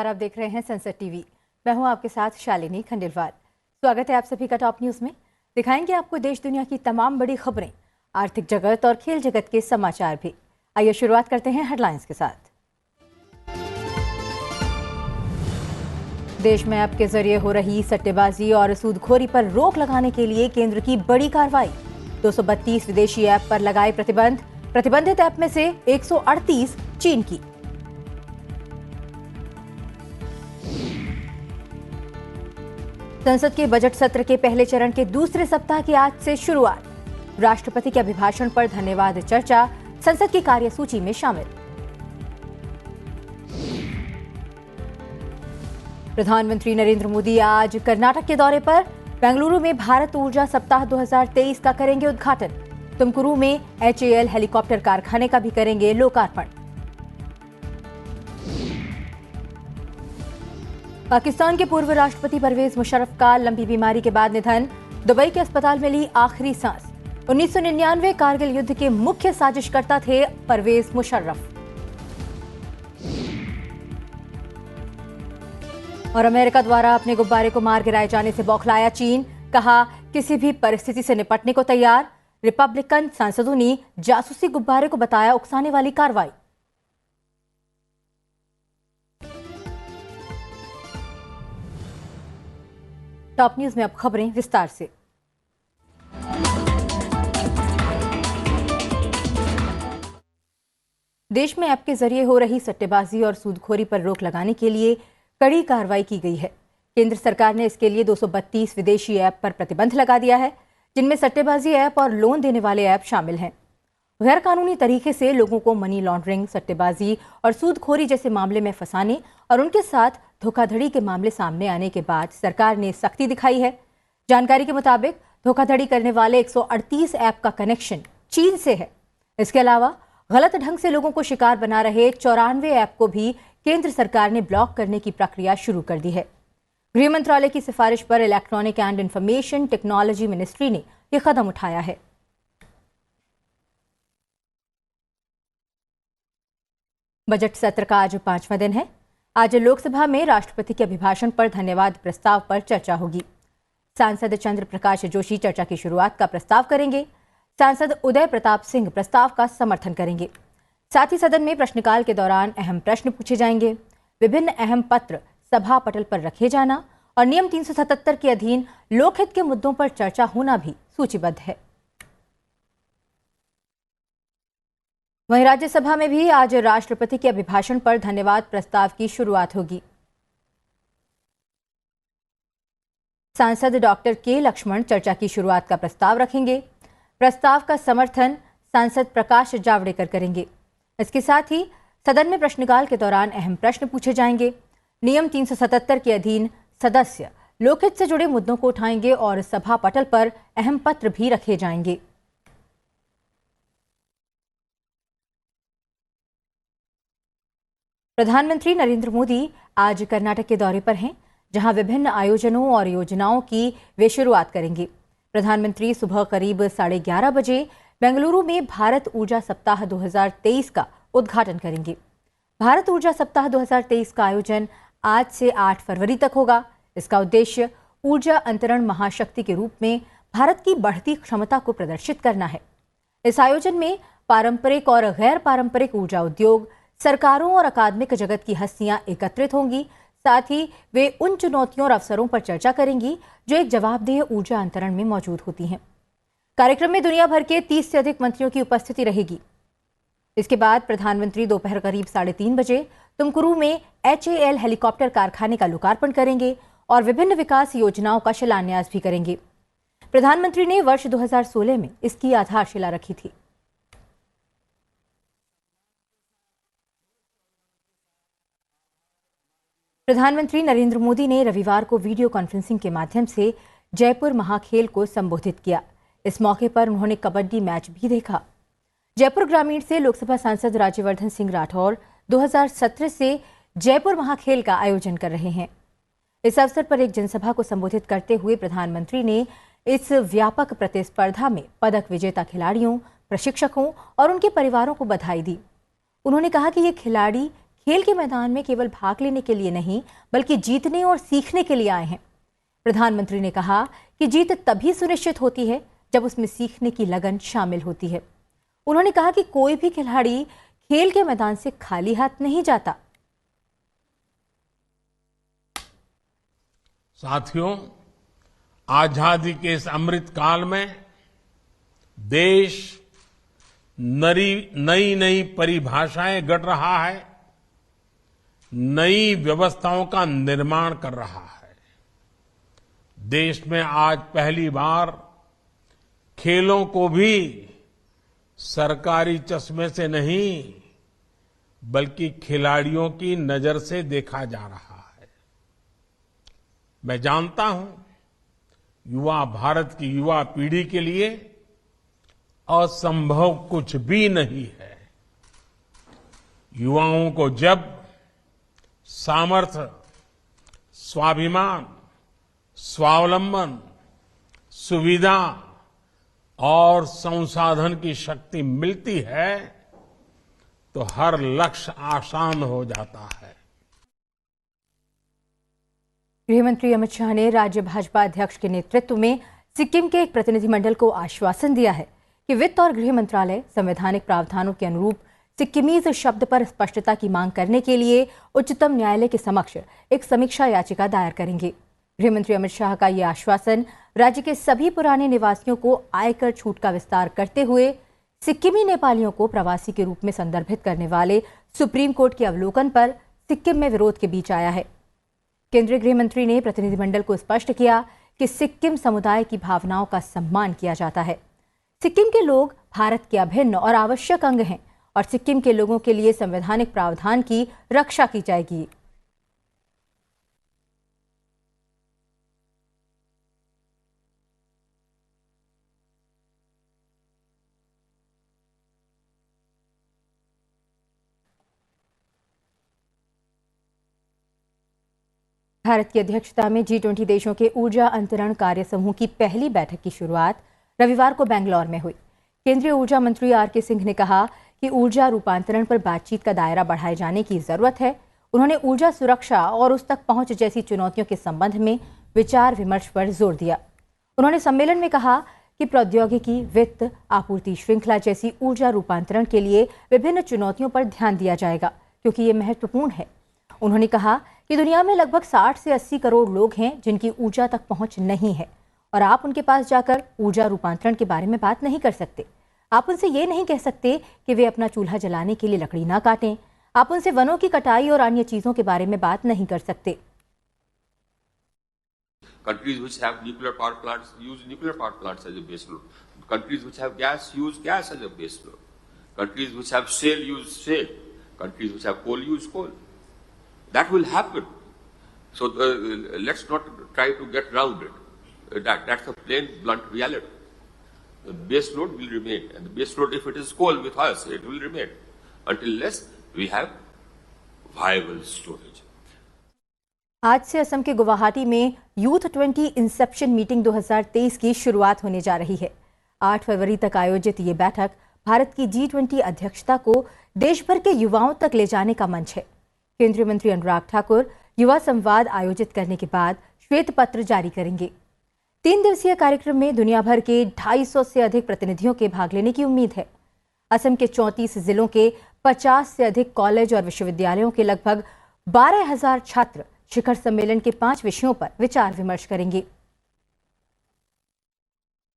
नमस्कार, आप देख रहे हैं संसद टीवी। मैं हूं आपके साथ शालिनी खंडेलवाल। स्वागत है आप सभी का टॉप न्यूज में। दिखाएंगे आपको देश दुनिया की तमाम बड़ी खबरें, आर्थिक जगत और खेल जगत के समाचार भी। आइए शुरुआत करते हैं हेडलाइंस के साथ। देश में ऐप के जरिए हो रही सट्टेबाजी और सूदखोरी पर रोक लगाने के लिए केंद्र की बड़ी कार्रवाई। 232 विदेशी ऐप पर लगाए प्रतिबंध। प्रतिबंधित ऐप में से 138 चीन की। संसद के बजट सत्र के पहले चरण के दूसरे सप्ताह की आज से शुरुआत। राष्ट्रपति के अभिभाषण पर धन्यवाद चर्चा संसद की कार्यसूची में शामिल। प्रधानमंत्री नरेंद्र मोदी आज कर्नाटक के दौरे पर। बेंगलुरु में भारत ऊर्जा सप्ताह 2023 का करेंगे उद्घाटन। तुमकुरू में HAL हेलीकॉप्टर कारखाने का भी करेंगे लोकार्पण। पाकिस्तान के पूर्व राष्ट्रपति परवेज मुशर्रफ का लंबी बीमारी के बाद निधन। दुबई के अस्पताल में ली आखिरी सांस। 1999 कारगिल युद्ध के मुख्य साजिशकर्ता थे परवेज मुशर्रफ। और अमेरिका द्वारा अपने गुब्बारे को मार गिराए जाने से बौखलाया चीन। कहा, किसी भी परिस्थिति से निपटने को तैयार। रिपब्लिकन सांसदों ने जासूसी गुब्बारे को बताया उकसाने वाली कार्रवाई। टॉप न्यूज में अब खबरें विस्तार से। देश में ऐप के जरिए हो रही सट्टेबाजी और सूदखोरी पर रोक लगाने के लिए कड़ी कार्रवाई की गई है। केंद्र सरकार ने इसके लिए 232 विदेशी ऐप पर प्रतिबंध लगा दिया है, जिनमें सट्टेबाजी ऐप और लोन देने वाले ऐप शामिल हैं। गैर कानूनी तरीके से लोगों को मनी लॉन्ड्रिंग, सट्टेबाजी और सूदखोरी जैसे मामले में फंसाने और उनके साथ धोखाधड़ी के मामले सामने आने के बाद सरकार ने सख्ती दिखाई है। जानकारी के मुताबिक धोखाधड़ी करने वाले 138 ऐप का कनेक्शन चीन से है। इसके अलावा गलत ढंग से लोगों को शिकार बना रहे 94 ऐप को भी केंद्र सरकार ने ब्लॉक करने की प्रक्रिया शुरू कर दी है। गृह मंत्रालय की सिफारिश पर electronic and information technology ministry ने यह कदम उठाया है। बजट सत्र का आज 5वां दिन है। आज लोकसभा में राष्ट्रपति के अभिभाषण पर धन्यवाद प्रस्ताव पर चर्चा होगी। सांसद चंद्र प्रकाश जोशी चर्चा की शुरुआत का प्रस्ताव करेंगे। सांसद उदय प्रताप सिंह प्रस्ताव का समर्थन करेंगे। साथ ही सदन में प्रश्नकाल के दौरान अहम प्रश्न पूछे जाएंगे। विभिन्न अहम पत्र सभा पटल पर रखे जाना और नियम 377 के अधीन लोकहित के मुद्दों पर चर्चा होना भी सूचीबद्ध है। वहीं राज्यसभा में भी आज राष्ट्रपति के अभिभाषण पर धन्यवाद प्रस्ताव की शुरुआत होगी। सांसद डॉक्टर के लक्ष्मण चर्चा की शुरुआत का प्रस्ताव रखेंगे। प्रस्ताव का समर्थन सांसद प्रकाश जावड़ेकर करेंगे। इसके साथ ही सदन में प्रश्नकाल के दौरान अहम प्रश्न पूछे जाएंगे। नियम 377 के अधीन सदस्य लोकहित से जुड़े मुद्दों को उठाएंगे और सभा पटल पर अहम पत्र भी रखे जाएंगे। प्रधानमंत्री नरेंद्र मोदी आज कर्नाटक के दौरे पर हैं, जहां विभिन्न आयोजनों और योजनाओं की वे शुरुआत करेंगे। प्रधानमंत्री सुबह करीब 11:30 बजे बेंगलुरु में भारत ऊर्जा सप्ताह 2023 का उद्घाटन करेंगे। भारत ऊर्जा सप्ताह 2023 का आयोजन आज से 8 फरवरी तक होगा। इसका उद्देश्य ऊर्जा अंतरण महाशक्ति के रूप में भारत की बढ़ती क्षमता को प्रदर्शित करना है। इस आयोजन में पारंपरिक और गैर पारंपरिक ऊर्जा उद्योग, सरकारों और अकादमिक जगत की हस्तियां एकत्रित होंगी। साथ ही वे उन चुनौतियों और अवसरों पर चर्चा करेंगी जो एक जवाबदेह ऊर्जा अंतरण में मौजूद होती हैं। कार्यक्रम में दुनिया भर के 30 से अधिक मंत्रियों की उपस्थिति रहेगी। इसके बाद प्रधानमंत्री दोपहर करीब 3:30 बजे तुमकुरू में HAL हेलीकॉप्टर कारखाने का लोकार्पण करेंगे और विभिन्न विकास योजनाओं का शिलान्यास भी करेंगे। प्रधानमंत्री ने वर्ष 2016 में इसकी आधारशिला रखी थी। प्रधानमंत्री नरेंद्र मोदी ने रविवार को वीडियो कॉन्फ्रेंसिंग के माध्यम से जयपुर महाखेल को संबोधित किया। इस मौके पर उन्होंने कबड्डी मैच भी देखा। जयपुर ग्रामीण से लोकसभा सांसद राज्यवर्धन सिंह राठौर 2017 से जयपुर महाखेल का आयोजन कर रहे हैं। इस अवसर पर एक जनसभा को संबोधित करते हुए प्रधानमंत्री ने इस व्यापक प्रतिस्पर्धा में पदक विजेता खिलाड़ियों, प्रशिक्षकों और उनके परिवारों को बधाई दी। उन्होंने कहा कि ये खिलाड़ी खेल के मैदान में केवल भाग लेने के लिए नहीं बल्कि जीतने और सीखने के लिए आए हैं। प्रधानमंत्री ने कहा कि जीत तभी सुनिश्चित होती है जब उसमें सीखने की लगन शामिल होती है। उन्होंने कहा कि कोई भी खिलाड़ी खेल के मैदान से खाली हाथ नहीं जाता। साथियों, आजादी के इस अमृत काल में देश नई नई परिभाषाएं गढ़ रहा है, नई व्यवस्थाओं का निर्माण कर रहा है। देश में आज पहली बार खेलों को भी सरकारी चश्मे से नहीं बल्कि खिलाड़ियों की नजर से देखा जा रहा है। मैं जानता हूं, युवा भारत की युवा पीढ़ी के लिए असंभव कुछ भी नहीं है। युवाओं को जब सामर्थ्य, स्वाभिमान, स्वावलंबन, सुविधा और संसाधन की शक्ति मिलती है तो हर लक्ष्य आसान हो जाता है। गृहमंत्री अमित शाह ने राज्य भाजपा अध्यक्ष के नेतृत्व में सिक्किम के एक प्रतिनिधिमंडल को आश्वासन दिया है कि वित्त और गृह मंत्रालय संवैधानिक प्रावधानों के अनुरूप सिक्किमीज शब्द पर स्पष्टता की मांग करने के लिए उच्चतम न्यायालय के समक्ष एक समीक्षा याचिका दायर करेंगे। गृहमंत्री अमित शाह का यह आश्वासन राज्य के सभी पुराने निवासियों को आयकर छूट का विस्तार करते हुए सिक्किमी नेपालियों को प्रवासी के रूप में संदर्भित करने वाले सुप्रीम कोर्ट के अवलोकन पर सिक्किम में विरोध के बीच आया है। केंद्रीय गृह मंत्री ने प्रतिनिधिमंडल को स्पष्ट किया कि सिक्किम समुदाय की भावनाओं का सम्मान किया जाता है। सिक्किम के लोग भारत के अभिन्न और आवश्यक अंग हैं और सिक्किम के लोगों के लिए संवैधानिक प्रावधान की रक्षा की जाएगी। भारत की अध्यक्षता में G20 देशों के ऊर्जा अंतरण कार्य समूह की पहली बैठक की शुरुआत रविवार को बेंगलौर में हुई। केंद्रीय ऊर्जा मंत्री R.K. सिंह ने कहा कि ऊर्जा रूपांतरण पर बातचीत का दायरा बढ़ाए जाने की जरूरत है। उन्होंने ऊर्जा सुरक्षा और उस तक पहुंच जैसी चुनौतियों के संबंध में विचार विमर्श पर जोर दिया। उन्होंने सम्मेलन में कहा कि प्रौद्योगिकी, वित्त, आपूर्ति श्रृंखला जैसी ऊर्जा रूपांतरण के लिए विभिन्न चुनौतियों पर ध्यान दिया जाएगा क्योंकि ये महत्वपूर्ण है। उन्होंने कहा कि दुनिया में लगभग 60 से 80 करोड़ लोग हैं जिनकी ऊर्जा तक पहुंच नहीं है और आप उनके पास जाकर ऊर्जा रूपांतरण के बारे में बात नहीं कर सकते। आप उनसे ये नहीं कह सकते कि वे अपना चूल्हा जलाने के लिए लकड़ी ना काटें। आप उनसे वनों की कटाई और अन्य चीजों के बारे में बात नहीं कर सकते। Countries which have nuclear power plants use nuclear power plants as a base load. Countries which have gas use gas as a base load. Countries which have shale use shale. Countries which have coal use coal. That will happen. So let's not try to get around it. That's a plain, blunt reality. The base load will remain, and the base load, if it is coal with us, it will remain unless we have viable storage. आज से असम के गुवाहाटी में youth 20 Inception meeting 2023 की शुरुआत होने जा रही है। 8 फरवरी तक आयोजित ये बैठक भारत की G20 अध्यक्षता को देश भर के युवाओं तक ले जाने का मंच है। केंद्रीय मंत्री अनुराग ठाकुर युवा संवाद आयोजित करने के बाद श्वेत पत्र जारी करेंगे। 3 दिवसीय कार्यक्रम में दुनिया भर के 250 से अधिक प्रतिनिधियों के भाग लेने की उम्मीद है। असम के 34 जिलों के 50 से अधिक कॉलेज और विश्वविद्यालयों के लगभग 12,000 छात्र शिखर सम्मेलन के 5 विषयों पर विचार विमर्श करेंगे।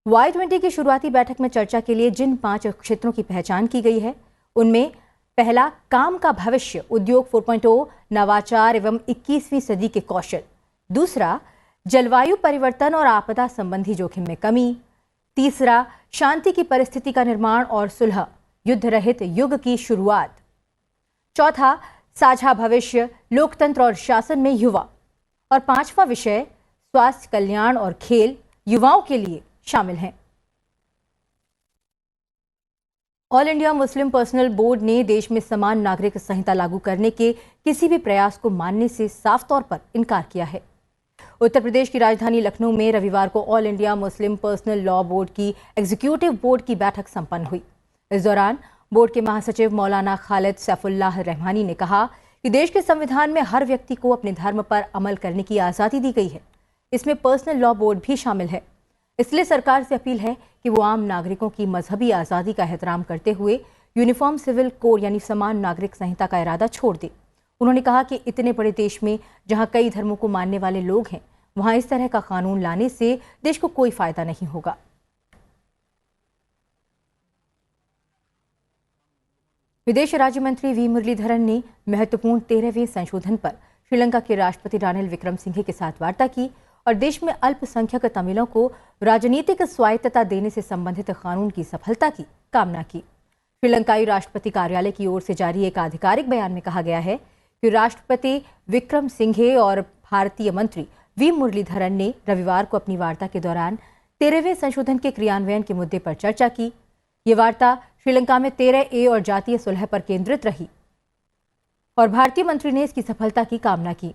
Y20 की शुरुआती बैठक में चर्चा के लिए जिन 5 क्षेत्रों की पहचान की गई है उनमें पहला, काम का भविष्य, उद्योग 4.0, नवाचार एवं 21वीं सदी के कौशल। दूसरा, जलवायु परिवर्तन और आपदा संबंधी जोखिम में कमी। तीसरा, शांति की परिस्थिति का निर्माण और सुलह, युद्ध रहित युग की शुरुआत। चौथा, साझा भविष्य, लोकतंत्र और शासन में युवा। और 5वां विषय, स्वास्थ्य, कल्याण और खेल युवाओं के लिए शामिल हैं। All India Muslim personal board ने देश में समान नागरिक संहिता लागू करने के किसी भी प्रयास को मानने से साफ तौर पर इनकार किया है। उत्तर प्रदेश की राजधानी लखनऊ में रविवार को all India Muslim personal law board की एग्जीक्यूटिव बोर्ड की बैठक संपन्न हुई। इस दौरान बोर्ड के महासचिव मौलाना खालिद सैफुल्लाह रहमानी ने कहा कि कि देश के संविधान में हर व्यक्ति को अपने धर्म पर अमल करने की आज़ादी दी गई है। इसमें पर्सनल लॉ बोर्ड भी शामिल है। इसलिए सरकार से अपील है कि वो आम नागरिकों की मजहबी आज़ादी का एहतराम करते हुए यूनिफॉर्म सिविल कोड यानी समान नागरिक संहिता का इरादा छोड़ दे। उन्होंने कहा कि इतने बड़े देश में जहां कई धर्मों को मानने वाले लोग हैं, वहां इस तरह का कानून लाने से देश को कोई फायदा नहीं होगा। विदेश राज्य मंत्री वी मुरलीधरन ने महत्वपूर्ण 13वें संशोधन पर श्रीलंका के राष्ट्रपति रानिल विक्रमसिंघे के साथ वार्ता की और देश में अल्पसंख्यक तमिलों को राजनीतिक स्वायत्तता देने से संबंधित कानून की सफलता की कामना की। श्रीलंकाई राष्ट्रपति कार्यालय की ओर से जारी एक आधिकारिक बयान में कहा गया है कि राष्ट्रपति विक्रमसिंघे और भारतीय मंत्री वी मुरलीधरन ने रविवार को अपनी वार्ता के दौरान 13वें संशोधन के क्रियान्वयन के मुद्दे पर चर्चा की। ये वार्ता श्रीलंका में 13A और जातीय सुलह पर केंद्रित रही और भारतीय मंत्री ने इसकी सफलता की कामना की।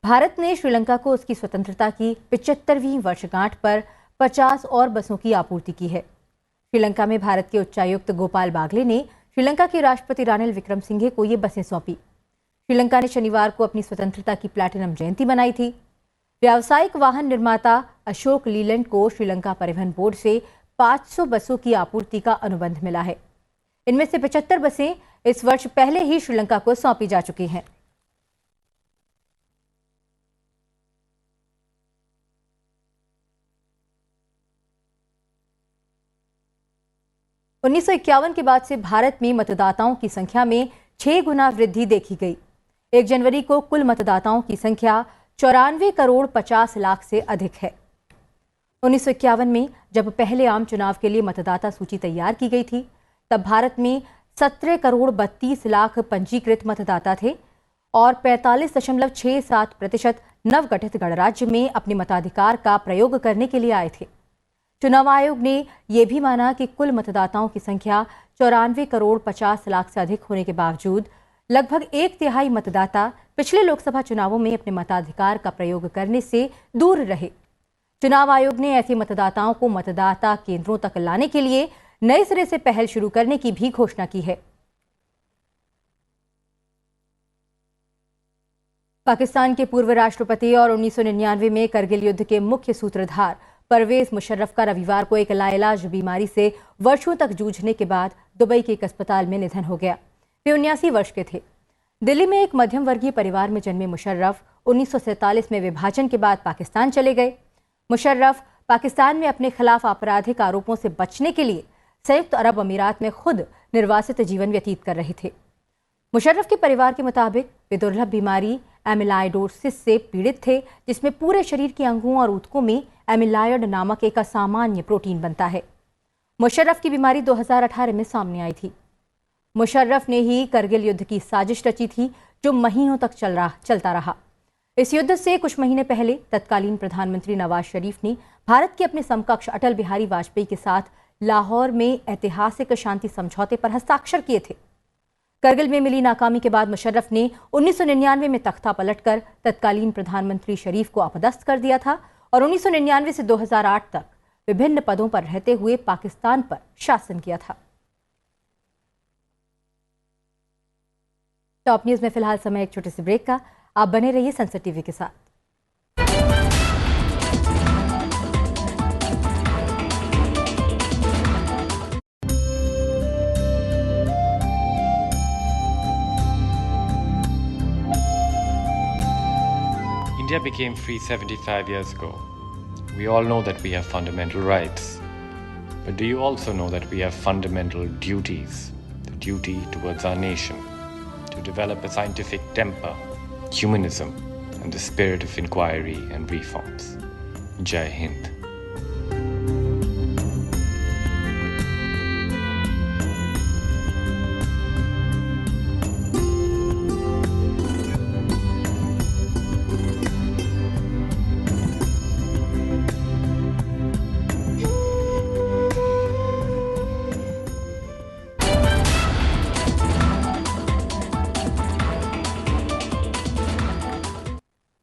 भारत ने श्रीलंका को उसकी स्वतंत्रता की 75वीं वर्षगांठ पर 50 और बसों की आपूर्ति की है। श्रीलंका में भारत के उच्चायुक्त गोपाल बागले ने श्रीलंका के राष्ट्रपति रानिल विक्रमसिंघे को ये बसें सौंपी। श्रीलंका ने शनिवार को अपनी स्वतंत्रता की प्लैटिनम जयंती मनाई थी। व्यावसायिक वाहन निर्माता अशोक लीलैंड को श्रीलंका परिवहन बोर्ड से 500 बसों की आपूर्ति का अनुबंध मिला है। इनमें से 75 बसें इस वर्ष पहले ही श्रीलंका को सौंपी जा चुकी हैं। उन्नीस के बाद से भारत में मतदाताओं की संख्या में 6 गुना वृद्धि देखी गई। 1 जनवरी को कुल मतदाताओं की संख्या 94 करोड़ 50 लाख से अधिक है। 1951 में जब पहले आम चुनाव के लिए मतदाता सूची तैयार की गई थी, तब भारत में 17 करोड़ 32 लाख पंजीकृत मतदाता थे और 45.67% नवगठित गणराज्य में अपने मताधिकार का प्रयोग करने के लिए आए थे। चुनाव आयोग ने यह भी माना कि कुल मतदाताओं की संख्या 94 करोड़ 50 लाख से अधिक होने के बावजूद लगभग 1/3 मतदाता पिछले लोकसभा चुनावों में अपने मताधिकार का प्रयोग करने से दूर रहे। चुनाव आयोग ने ऐसे मतदाताओं को मतदाता केंद्रों तक लाने के लिए नए सिरे से पहल शुरू करने की भी घोषणा की है। पाकिस्तान के पूर्व राष्ट्रपति और 1999 में करगिल युद्ध के मुख्य सूत्रधार परवेज मुशर्रफ का रविवार को एक लाइलाज बीमारी से वर्षों तक जूझने के बाद दुबई के एक अस्पताल में निधन हो गया। वे 79 वर्ष के थे। दिल्ली में एक मध्यम वर्गीय परिवार में जन्मे मुशर्रफ 1947 में विभाजन के बाद पाकिस्तान चले गए। मुशर्रफ पाकिस्तान में अपने खिलाफ आपराधिक आरोपों से बचने के लिए संयुक्त अरब अमीरात में खुद निर्वासित जीवन व्यतीत कर रहे थे। मुशर्रफ के परिवार के मुताबिक वे दुर्लभ बीमारी एमिलाइडोसिस से पीड़ित थे, जिसमें पूरे शरीर के अंगों और ऊतकों में एमिलायड नामक एक असामान्य प्रोटीन बनता है। मुशर्रफ की बीमारी 2018 में सामने आई थी। मुशर्रफ ने ही करगिल युद्ध की साजिश रची थी, जो महीनों तक चलता रहा। इस युद्ध से कुछ महीने पहले तत्कालीन प्रधानमंत्री नवाज शरीफ ने भारत के अपने समकक्ष अटल बिहारी वाजपेयी के साथ लाहौर में ऐतिहासिक शांति समझौते पर हस्ताक्षर किए थे। करगिल में मिली नाकामी के बाद मुशर्रफ ने 1999 में तख्ता पलटकर तत्कालीन प्रधानमंत्री शरीफ को अपदस्थ कर दिया था और 1999 से 2008 तक विभिन्न पदों पर रहते हुए पाकिस्तान पर शासन किया था। टॉप न्यूज में फिलहाल समय एक छोटे से ब्रेक का। आप बने रहिए संसद टीवी के साथ। India became free 75 years ago. We all know that we have fundamental rights. But do you also know that we have fundamental duties? The duty towards our nation, to develop a scientific temper, humanism, and the spirit of inquiry and reforms. Jai Hind.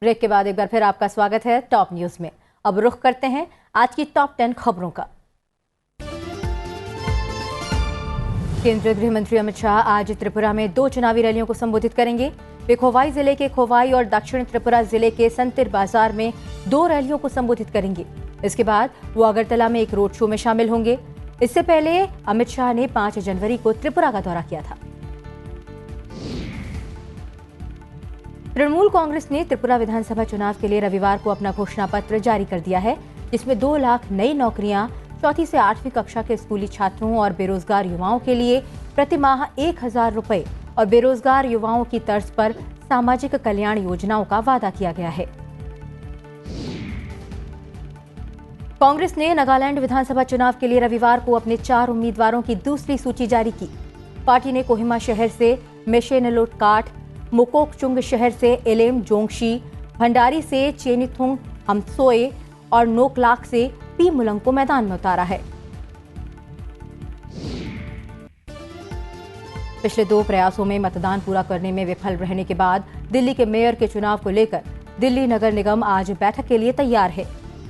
Break के बाद एक बार फिर आपका स्वागत है top news में। अब रुख करते हैं आज की टॉप 10 खबरों का। केंद्रीय गृह मंत्री अमित शाह आज त्रिपुरा में 2 चुनावी रैलियों को संबोधित करेंगे। वे खोवाई जिले के खोवाई और दक्षिण त्रिपुरा जिले के संतिर बाजार में 2 रैलियों को संबोधित करेंगे। इसके बाद वो अगरतला में एक रोड शो में शामिल होंगे। इससे पहले अमित शाह ने 5 जनवरी को त्रिपुरा का दौरा किया था। तृणमूल कांग्रेस ने त्रिपुरा विधानसभा चुनाव के लिए रविवार को अपना घोषणा पत्र जारी कर दिया है, जिसमें 2 लाख नई नौकरियां चौथी से 8वीं कक्षा के स्कूली छात्रों और बेरोजगार युवाओं के लिए प्रतिमाह 1,000 रुपए और बेरोजगार युवाओं की तर्ज पर सामाजिक कल्याण योजनाओं का वादा किया गया है। कांग्रेस ने नागालैंड विधानसभा चुनाव के लिए रविवार को अपने 4 उम्मीदवारों की दूसरी सूची जारी की। पार्टी ने कोहिमा शहर से मेशेनलोटकाट, मुकोकचुंग शहर से एलेम जोंगशी, भंडारी से चेनिथुंग हमसोए और नोकलाक से पी मुलंग को मैदान में उतारा है। पिछले 2 प्रयासों में मतदान पूरा करने में विफल रहने के बाद दिल्ली के मेयर के चुनाव को लेकर दिल्ली नगर निगम आज बैठक के लिए तैयार है।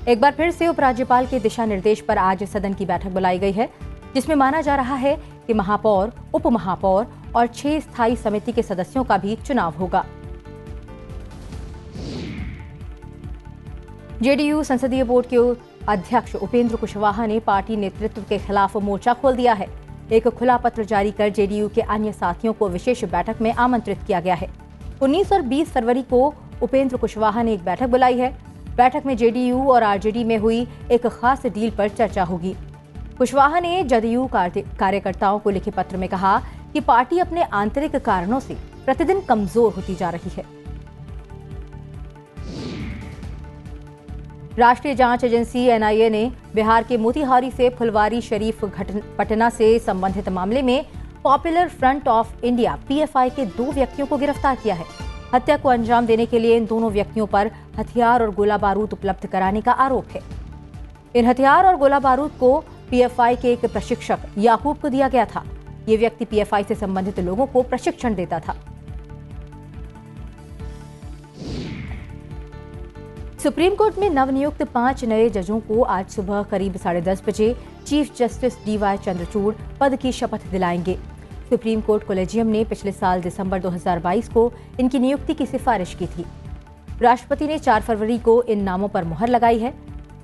एक बार फिर से उपराज्यपाल के दिशा निर्देश पर आज सदन की बैठक बुलाई गई है, जिसमें माना जा रहा है कि महापौर, उप महापौर और 6 स्थायी समिति के सदस्यों का भी चुनाव होगा। जेडीयू संसदीय बोर्ड के अध्यक्ष उपेंद्र कुशवाहा ने पार्टी नेतृत्व के खिलाफ मोर्चा खोल दिया है। एक खुला पत्र जारी कर जेडीयू के अन्य साथियों को विशेष बैठक में आमंत्रित किया गया है। 19 और 20 फरवरी को उपेंद्र कुशवाहा ने एक बैठक बुलाई है। बैठक में जेडीयू और आरजेडी में हुई एक खास डील पर चर्चा होगी। कुशवाहा ने जदयू कार्यकर्ताओं को लिखे पत्र में कहा कि पार्टी अपने आंतरिक कारणों से प्रतिदिन कमजोर होती जा रही है। राष्ट्रीय जांच एजेंसी एनआईए ने बिहार के मोतिहारी से फुलवारी शरीफ पटना से संबंधित मामले में popular front of India PFI के 2 व्यक्तियों को गिरफ्तार किया है। हत्या को अंजाम देने के लिए इन दोनों व्यक्तियों पर हथियार और गोला बारूद उपलब्ध कराने का आरोप है। इन हथियार और गोला बारूद को पीएफआई के एक प्रशिक्षक याकूब को दिया गया था। ये व्यक्ति पीएफआई से संबंधित लोगों को प्रशिक्षण देता था। सुप्रीम कोर्ट में नवनियुक्त 5 नए जजों को आज सुबह करीब 10:30 बजे चीफ जस्टिस डीवाई चंद्रचूड़ पद की शपथ दिलाएंगे। सुप्रीम कोर्ट कॉलेजियम ने पिछले साल दिसंबर 2022 को इनकी नियुक्ति की सिफारिश की थी। राष्ट्रपति ने 4 फरवरी को इन नामों पर मुहर लगाई है।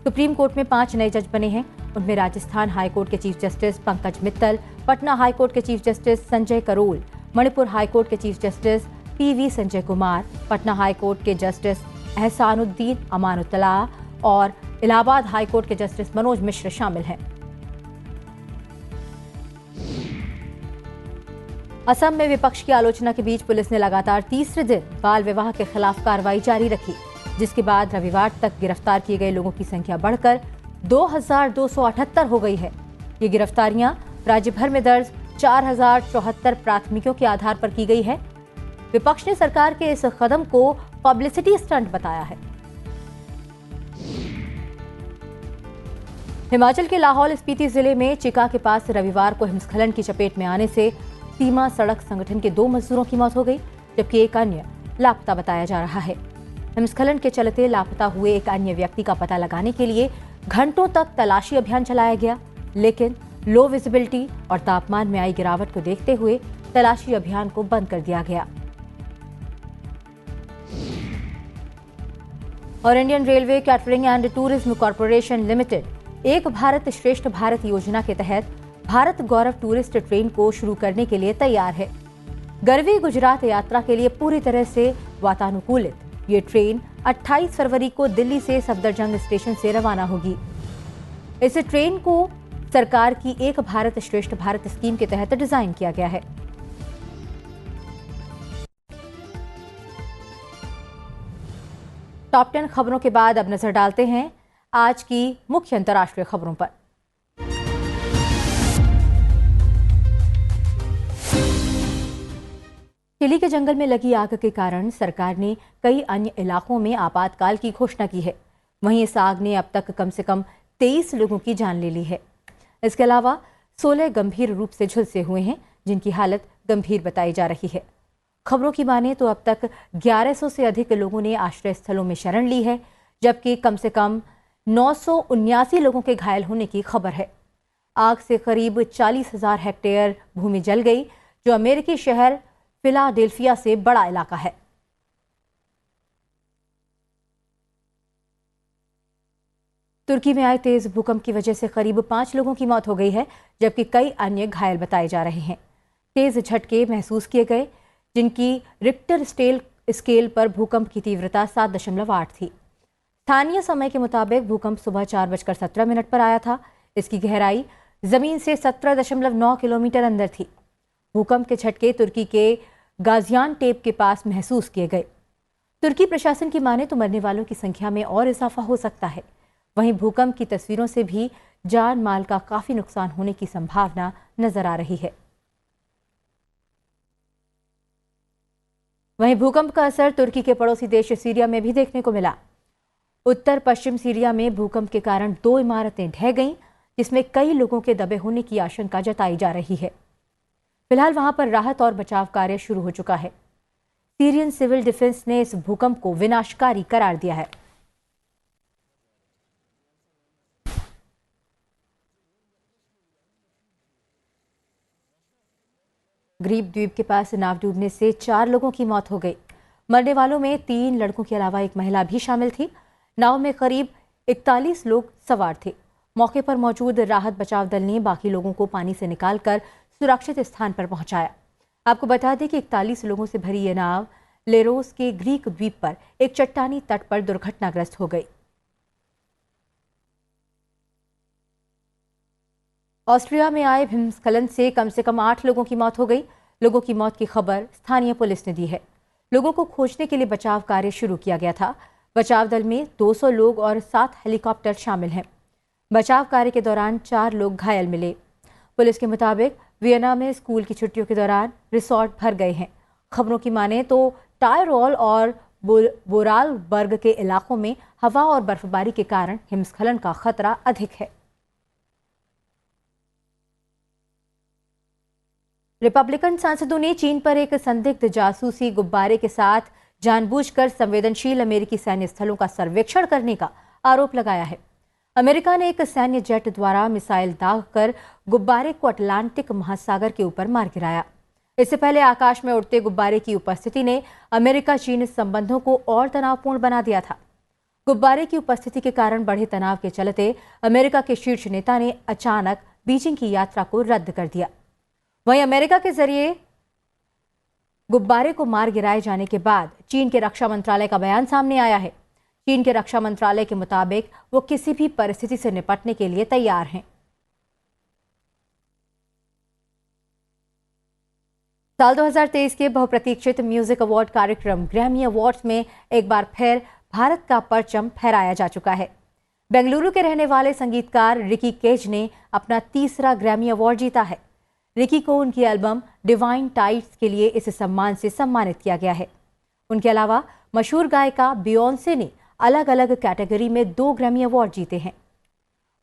सुप्रीम कोर्ट में 5 नए जज बने हैं। उनमें राजस्थान हाईकोर्ट के chief justice Pankaj Mittal, Patna high court के chief justice Sanjay Karol, Manipur high court के chief justice PV Sanjay Kumar, Patna high court के जस्टिस एहसानुद्दीन अमानुल्लाह और इलाहाबाद हाईकोर्ट के जस्टिस मनोज मिश्र शामिल हैं। असम में विपक्ष की आलोचना के बीच पुलिस ने लगातार तीसरे दिन बाल विवाह के खिलाफ कार्रवाई जारी रखी, जिसके बाद रविवार तक गिरफ्तार किए गए लोगों की संख्या बढ़कर 2278 हो गई है। ये गिरफ्तारियां राज्य भर में दर्ज 4074 प्राथमिकियों के आधार पर की गई है। विपक्ष ने सरकार के इस कदम को पब्लिसिटी स्टंट बताया है। हिमाचल के लाहौल स्पीति जिले में चिका के पास रविवार को हिमस्खलन की चपेट में आने से सीमा सड़क संगठन के 2 मजदूरों की मौत हो गई, जबकि एक अन्य लापता बताया जा रहा है। हिमस्खलन के चलते लापता हुए एक अन्य व्यक्ति का पता लगाने के लिए घंटों तक तलाशी अभियान चलाया गया, लेकिन लो विजिबिलिटी और तापमान में आई गिरावट को देखते हुए तलाशी अभियान को बंद कर दिया गया। और Indian railway catering and tourism corporation limited एक भारत श्रेष्ठ भारत योजना के तहत भारत गौरव टूरिस्ट ट्रेन को शुरू करने के लिए तैयार है। गरवी गुजरात यात्रा के लिए पूरी तरह से वातानुकूलित ये ट्रेन 28 फरवरी को दिल्ली से सफदरजंग स्टेशन से रवाना होगी। इस ट्रेन को सरकार की एक भारत श्रेष्ठ भारत स्कीम के तहत डिजाइन किया गया है। टॉप 10 खबरों के बाद अब नजर डालते हैं आज की मुख्य अंतर्राष्ट्रीय खबरों पर। चिली के जंगल में लगी आग के कारण सरकार ने कई अन्य इलाकों में आपातकाल की घोषणा की है। वहीं इस आग ने अब तक कम से कम 23 लोगों की जान ले ली है। इसके अलावा 16 गंभीर रूप से झुलसे हुए हैं, जिनकी हालत गंभीर बताई जा रही है। खबरों की माने तो अब तक 1100 से अधिक लोगों ने आश्रय स्थलों में शरण ली है, जबकि कम से कम 979 लोगों के घायल होने की खबर है। आग से करीब 40,000 हेक्टेयर भूमि जल गई, जो अमेरिकी शहर फिलाडेल्फिया से बड़ा इलाका है। तुर्की में आए तेज भूकंप की वजह से करीब 5 लोगों की मौत हो गई है, जबकि कई अन्य घायल बताए जा रहे हैं। तेज झटके महसूस किए गए, जिनकी रिक्टर स्केल पर भूकंप की तीव्रता 7.8 थी। स्थानीय समय के मुताबिक भूकंप सुबह 4:17 पर आया था। इसकी गहराई जमीन से 17.9 किलोमीटर अंदर थी। भूकंप के झटके तुर्की के गाजियानटेप के पास महसूस किए गए। तुर्की प्रशासन की माने तो मरने वालों की संख्या में और इजाफा हो सकता है। वहीं भूकंप की तस्वीरों से भी जान माल का काफी नुकसान होने की संभावना नजर आ रही है। वहीं भूकंप का असर तुर्की के पड़ोसी देश सीरिया में भी देखने को मिला। उत्तर पश्चिम सीरिया में भूकंप के कारण 2 इमारतें ढह गईं, जिसमें कई लोगों के दबे होने की आशंका जताई जा रही है। फिलहाल वहां पर राहत और बचाव कार्य शुरू हो चुका है। सीरियन सिविल डिफेंस ने इस भूकंप को विनाशकारी करार दिया है। ग्रीक द्वीप के पास नाव डूबने से 4 लोगों की मौत हो गई। मरने वालों में 3 लड़कों के अलावा एक महिला भी शामिल थी। नाव में करीब 41 लोग सवार थे। मौके पर मौजूद राहत बचाव दल ने बाकी लोगों को पानी से निकालकर सुरक्षित स्थान पर पहुंचाया। आपको बता दें कि 41 लोगों से भरी यह नाव लेरोस के ग्रीक द्वीप पर एक चट्टानी तट पर दुर्घटनाग्रस्त हो गई। ऑस्ट्रिया में आए हिमस्खलन से कम 8 लोगों की मौत हो गई। लोगों की मौत की खबर स्थानीय पुलिस ने दी है। लोगों को खोजने के लिए बचाव कार्य शुरू किया गया था। बचाव दल में 200 लोग और 7 हेलीकॉप्टर शामिल हैं। बचाव कार्य के दौरान 4 लोग घायल मिले। पुलिस के मुताबिक वियना में स्कूल की छुट्टियों के दौरान रिसोर्ट भर गए हैं। खबरों की माने तो टायरोल और बोरालबर्ग के इलाकों में हवा और बर्फबारी के कारण हिमस्खलन का खतरा अधिक है। रिपब्लिकन सांसदों ने चीन पर एक संदिग्ध जासूसी गुब्बारे के साथ जानबूझकर संवेदनशील अमेरिकी सैन्य स्थलों का सर्वेक्षण करने का आरोप लगाया है। अमेरिका ने एक सैन्य जेट द्वारा मिसाइल दागकर गुब्बारे को अटलांटिक महासागर के ऊपर मार गिराया। इससे पहले आकाश में उड़ते गुब्बारे की उपस्थिति ने अमेरिका चीन संबंधों को और तनावपूर्ण बना दिया था। गुब्बारे की उपस्थिति के कारण बढ़े तनाव के चलते अमेरिका के शीर्ष नेता ने अचानक बीजिंग की यात्रा को रद्द कर दिया। वहीं अमेरिका के जरिए गुब्बारे को मार गिराए जाने के बाद चीन के रक्षा मंत्रालय का बयान सामने आया है। चीन के रक्षा मंत्रालय के मुताबिक वो किसी भी परिस्थिति से निपटने के लिए तैयार हैं। साल 2023 के बहुप्रतीक्षित म्यूजिक अवार्ड कार्यक्रम ग्रैमी अवार्ड्स में एक बार फिर भारत का परचम फहराया जा चुका है। बेंगलुरु के रहने वाले संगीतकार रिकी केज ने अपना 3रा ग्रैमी अवार्ड जीता है। रिकी को उनकी एल्बम डिवाइन टाइड्स के लिए इस सम्मान से सम्मानित किया गया है। उनके अलावा मशहूर गायिका बियोंसे ने अलग अलग कैटेगरी में 2 ग्रैमी अवार्ड जीते हैं।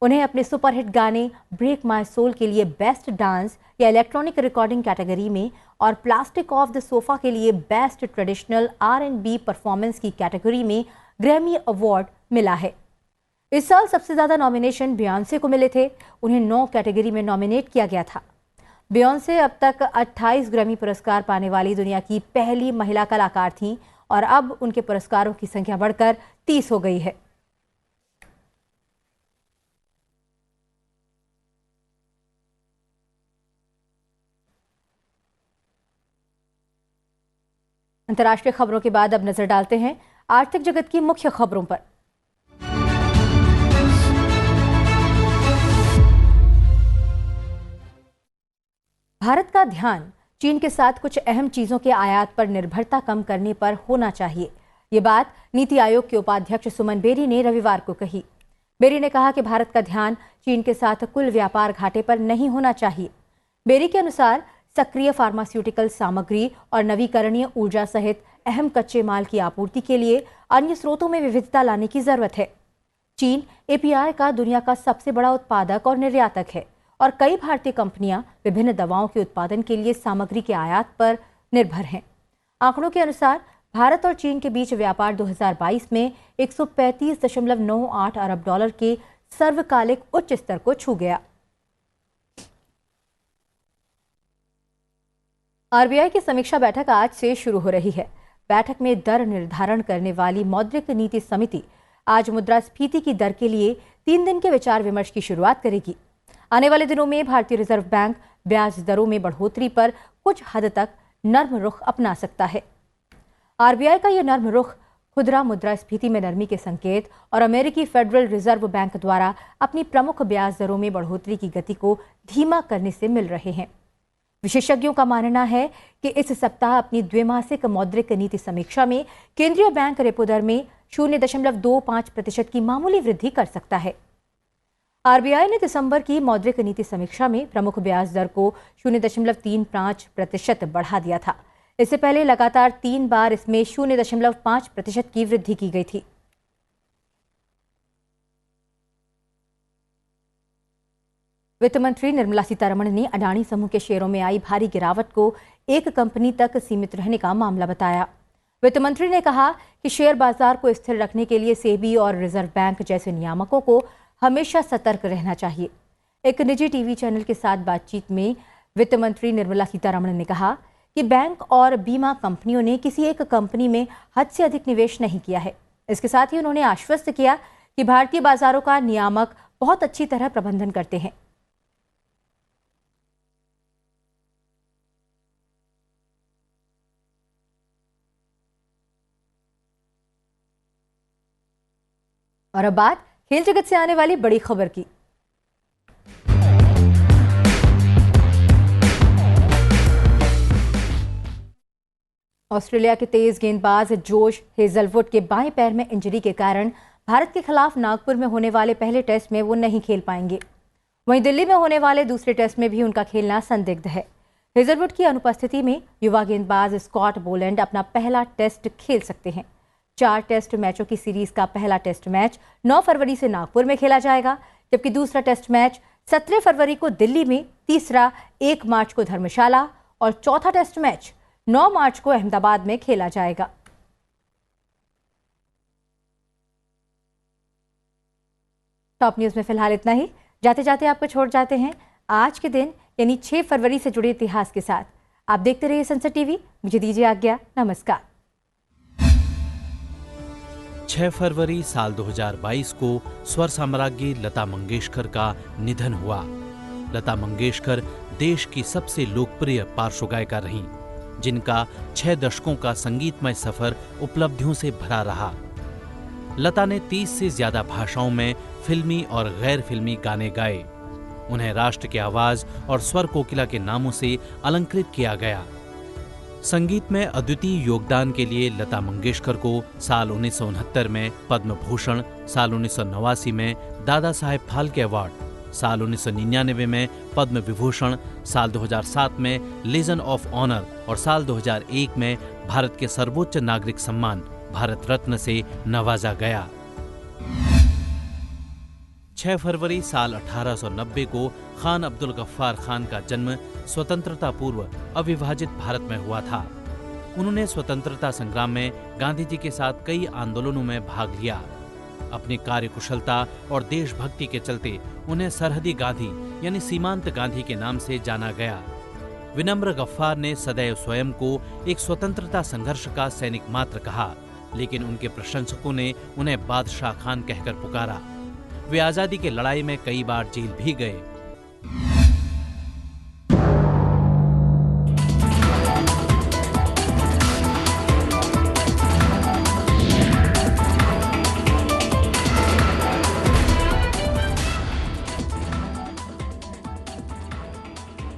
उन्हें अपने सुपरहिट गाने ब्रेक माय सोल के लिए बेस्ट डांस या इलेक्ट्रॉनिक रिकॉर्डिंग कैटेगरी में और प्लास्टिक ऑफ द सोफा के लिए बेस्ट ट्रेडिशनल R&B परफॉर्मेंस की कैटेगरी में ग्रैमी अवार्ड मिला है। इस साल सबसे ज्यादा नॉमिनेशन बियोंसे को मिले थे। उन्हें 9 कैटेगरी में नॉमिनेट किया गया था। बियोंसे अब तक 28 ग्रैमी पुरस्कार पाने वाली दुनिया की पहली महिला कलाकार थीं और अब उनके पुरस्कारों की संख्या बढ़कर 30 हो गई है। अंतर्राष्ट्रीय खबरों के बाद अब नजर डालते हैं आर्थिक जगत की मुख्य खबरों पर। भारत का ध्यान चीन के साथ कुछ अहम चीजों के आयात पर निर्भरता कम करने पर होना चाहिए। ये बात नीति आयोग के उपाध्यक्ष सुमन बेरी ने रविवार को कही। बेरी ने कहा कि भारत का ध्यान चीन के साथ कुल व्यापार घाटे पर नहीं होना चाहिए। बेरी के अनुसार सक्रिय फार्मास्यूटिकल सामग्री और नवीकरणीय ऊर्जा सहित अहम कच्चे माल की आपूर्ति के लिए अन्य स्रोतों में विविधता लाने की जरूरत है। चीन API का दुनिया का सबसे बड़ा उत्पादक और निर्यातक है और कई भारतीय कंपनियां विभिन्न दवाओं के उत्पादन के लिए सामग्री के आयात पर निर्भर हैं। आंकड़ों के अनुसार भारत और चीन के बीच व्यापार 2022 में 135.98 अरब डॉलर के सर्वकालिक उच्च स्तर को छू गया। RBI की समीक्षा बैठक आज से शुरू हो रही है। बैठक में दर निर्धारण करने वाली मौद्रिक नीति समिति आज मुद्रास्फीति की दर के लिए 3 दिन के विचार विमर्श की शुरुआत करेगी। आने वाले दिनों में भारतीय रिजर्व बैंक ब्याज दरों में बढ़ोतरी पर कुछ हद तक नर्म रुख अपना सकता है। आरबीआई का यह नर्म रुख खुदरा मुद्रास्फीति में नरमी के संकेत और अमेरिकी फेडरल रिजर्व बैंक द्वारा अपनी प्रमुख ब्याज दरों में बढ़ोतरी की गति को धीमा करने से मिल रहे हैं। विशेषज्ञों का मानना है कि इस सप्ताह अपनी द्विमासिक मौद्रिक नीति समीक्षा में केंद्रीय बैंक रेपो दर में 0.25% की मामूली वृद्धि कर सकता है। आरबीआई ने दिसंबर की मौद्रिक नीति समीक्षा में प्रमुख ब्याज दर को 0.35% बढ़ा दिया था। इससे पहले लगातार 3 बार इसमें 0.5% की वृद्धि की गई थी। वित्त मंत्री निर्मला सीतारमण ने अडानी समूह के शेयरों में आई भारी गिरावट को एक कंपनी तक सीमित रहने का मामला बताया। वित्त मंत्री ने कहा कि शेयर बाजार को स्थिर रखने के लिए सेबी और रिजर्व बैंक जैसे नियामकों को हमेशा सतर्क रहना चाहिए। एक निजी टीवी चैनल के साथ बातचीत में वित्त मंत्री निर्मला सीतारमण ने कहा कि बैंक और बीमा कंपनियों ने किसी एक कंपनी में हद से अधिक निवेश नहीं किया है। इसके साथ ही उन्होंने आश्वस्त किया कि भारतीय बाजारों का नियामक बहुत अच्छी तरह प्रबंधन करते हैं। और अब बात खेल जगत से आने वाली बड़ी खबर की। ऑस्ट्रेलिया के तेज गेंदबाज जोश हेजलवुड के बाएं पैर में इंजरी के कारण भारत के खिलाफ नागपुर में होने वाले पहले टेस्ट में वो नहीं खेल पाएंगे। वहीं दिल्ली में होने वाले दूसरे टेस्ट में भी उनका खेलना संदिग्ध है। हेजलवुड की अनुपस्थिति में युवा गेंदबाज स्कॉट बोलैंड अपना पहला टेस्ट खेल सकते हैं। 4 टेस्ट मैचों की सीरीज का पहला टेस्ट मैच 9 फरवरी से नागपुर में खेला जाएगा, जबकि दूसरा टेस्ट मैच 17 फरवरी को दिल्ली में, तीसरा 1 मार्च को धर्मशाला और चौथा टेस्ट मैच 9 मार्च को अहमदाबाद में खेला जाएगा। टॉप न्यूज में फिलहाल इतना ही। जाते जाते आपको छोड़ जाते हैं आज के दिन यानी 6 फरवरी से जुड़े इतिहास के साथ। आप देखते रहिए सनसद टीवी। मुझे दीजिए आज्ञा। नमस्कार। 6 फरवरी साल 2022 को स्वर साम्राज्ञी लता मंगेशकर का निधन हुआ। लता मंगेशकर देश की सबसे लोकप्रिय पार्श्व गायिका रहीं, जिनका 6 दशकों का संगीतमय सफर उपलब्धियों से भरा रहा। लता ने 30 से ज्यादा भाषाओं में फिल्मी और गैर फिल्मी गाने गाए। उन्हें राष्ट्र की आवाज और स्वर कोकिला के नामों से अलंकृत किया गया। संगीत में अद्वितीय योगदान के लिए लता मंगेशकर को साल 1969 में पद्म भूषण, साल 1989 में दादा साहेब फाल्के अवार्ड, साल 1999 में पद्म विभूषण, साल 2007 में लीजन ऑफ ऑनर और साल 2001 में भारत के सर्वोच्च नागरिक सम्मान भारत रत्न से नवाजा गया। 6 फरवरी साल 1890 को खान अब्दुल गफ्फार खान का जन्म स्वतंत्रता पूर्व अविभाजित भारत में हुआ था। उन्होंने स्वतंत्रता संग्राम में गांधी जी के साथ कई आंदोलनों में भाग लिया। अपनी कार्यकुशलता और देशभक्ति के चलते उन्हें सरहदी गांधी यानी सीमांत गांधी के नाम से जाना गया। विनम्र गफ्फार ने सदैव स्वयं को एक स्वतंत्रता संघर्ष का सैनिक मात्र कहा, लेकिन उनके प्रशंसकों ने उन्हें बादशाह खान कहकर पुकारा। वे आजादी की लड़ाई में कई बार जेल भी गए।